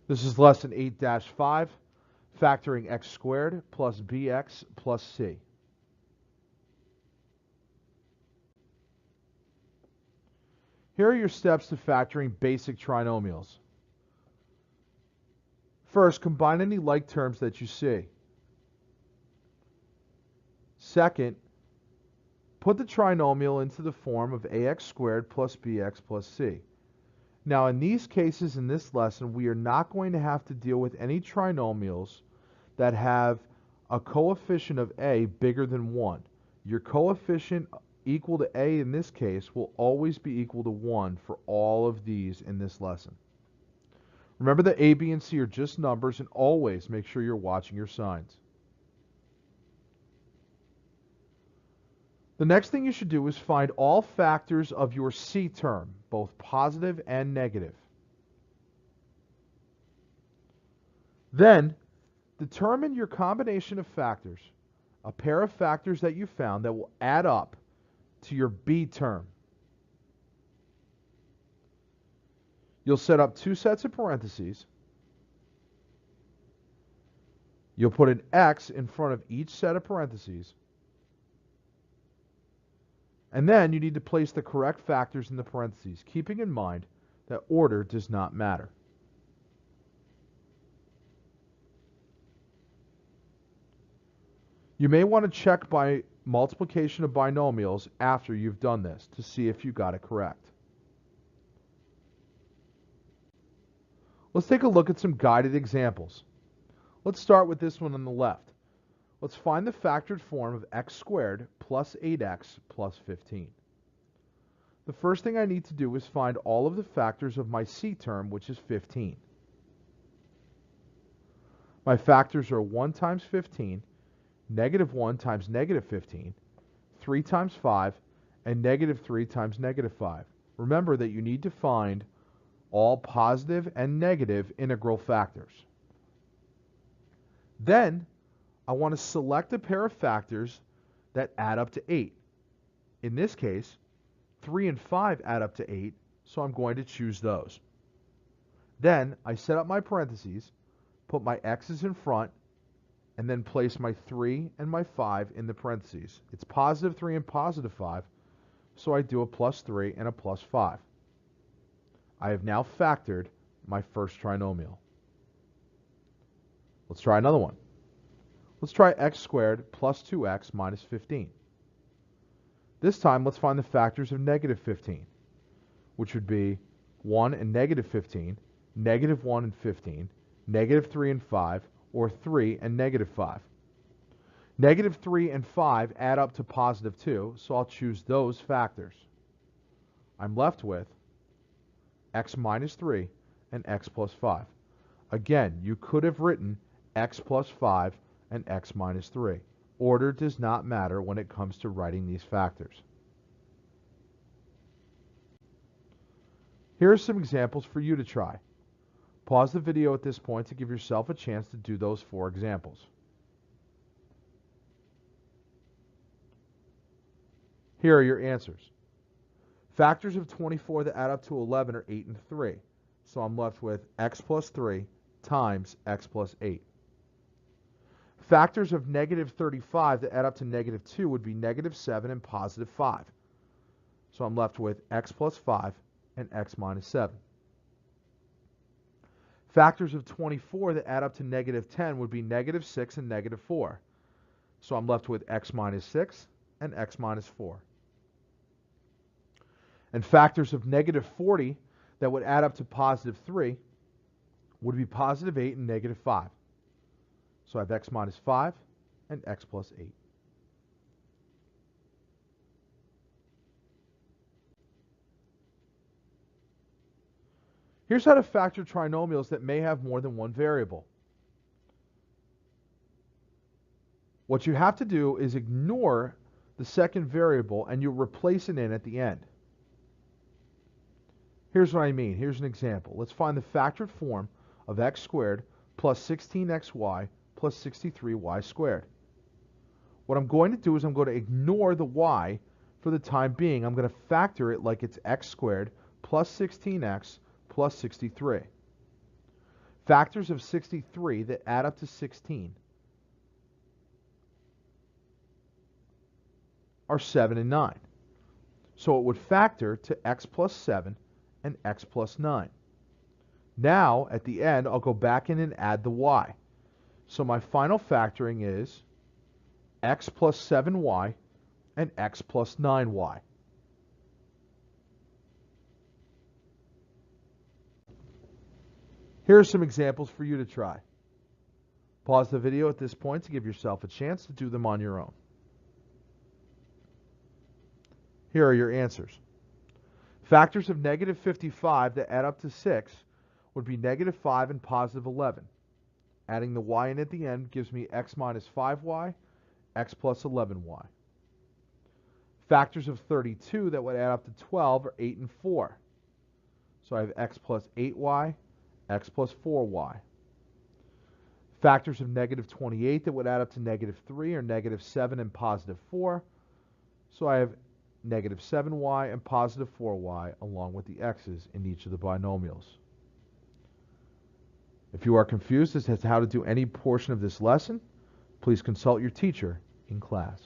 This is lesson 8-5, factoring x squared plus bx plus c. Here are your steps to factoring basic trinomials. First, combine any like terms that you see. Second, put the trinomial into the form of ax squared plus bx plus c. Now, in these cases in this lesson, we are not going to have to deal with any trinomials that have a coefficient of a bigger than 1. Your coefficient equal to a in this case will always be equal to 1 for all of these in this lesson. Remember that a, b, and c are just numbers, and always make sure you're watching your signs. The next thing you should do is find all factors of your c term, both positive and negative. Then, determine your combination of factors, a pair of factors that you found that will add up to your b term. You'll set up two sets of parentheses. You'll put an x in front of each set of parentheses. And then you need to place the correct factors in the parentheses, keeping in mind that order does not matter. You may want to check by multiplication of binomials after you've done this to see if you got it correct. Let's take a look at some guided examples. Let's start with this one on the left. Let's find the factored form of x squared plus 8x plus 15. The first thing I need to do is find all of the factors of my c term, which is 15. My factors are 1 times 15, negative 1 times negative 15, 3 times 5, and negative 3 times negative 5. Remember that you need to find all positive and negative integral factors. Then, I want to select a pair of factors that add up to 8. In this case, 3 and 5 add up to 8, so I'm going to choose those. Then, I set up my parentheses, put my x's in front, and then place my 3 and my 5 in the parentheses. It's positive 3 and positive 5, so I do a plus 3 and a plus 5. I have now factored my first trinomial. Let's try another one. Let's try x squared plus 2x minus 15. This time, let's find the factors of negative 15, which would be 1 and negative 15, negative 1 and 15, negative 3 and 5, or 3 and negative 5. Negative 3 and 5 add up to positive 2, so I'll choose those factors. I'm left with x minus 3 and x plus 5. Again, you could have written x plus 5 and x minus 3. Order does not matter when it comes to writing these factors. Here are some examples for you to try. Pause the video at this point to give yourself a chance to do those 4 examples. Here are your answers. Factors of 24 that add up to 11 are 8 and 3. So I'm left with x plus 3 times x plus 8. Factors of negative 35 that add up to negative 2 would be negative 7 and positive 5. So I'm left with x plus 5 and x minus 7. Factors of 24 that add up to negative 10 would be negative 6 and negative 4. So I'm left with x minus 6 and x minus 4. And factors of negative 40 that would add up to positive 3 would be positive 8 and negative 5. So I have x minus 5 and x plus 8. Here's how to factor trinomials that may have more than one variable. What you have to do is ignore the second variable and you'll replace it in at the end. Here's what I mean. Here's an example. Let's find the factored form of x squared plus 16xy plus 63y squared. What I'm going to do is I'm going to ignore the y for the time being. I'm going to factor it like it's x squared plus 16x plus 63. Factors of 63 that add up to 16 are 7 and 9. So it would factor to x plus 7 and x plus 9. Now, at the end, I'll go back in and add the y. So my final factoring is x plus 7y and x plus 9y. Here are some examples for you to try. Pause the video at this point to give yourself a chance to do them on your own. Here are your answers. Factors of negative 55 that add up to 6 would be negative 5 and positive 11. Adding the y in at the end gives me x minus 5y, x plus 11y. Factors of 32 that would add up to 12 are 8 and 4. So I have x plus 8y, x plus 4y. Factors of negative 28 that would add up to negative 3 are negative 7 and positive 4. So I have negative 7y and positive 4y along with the x's in each of the binomials. If you are confused as to how to do any portion of this lesson, please consult your teacher in class.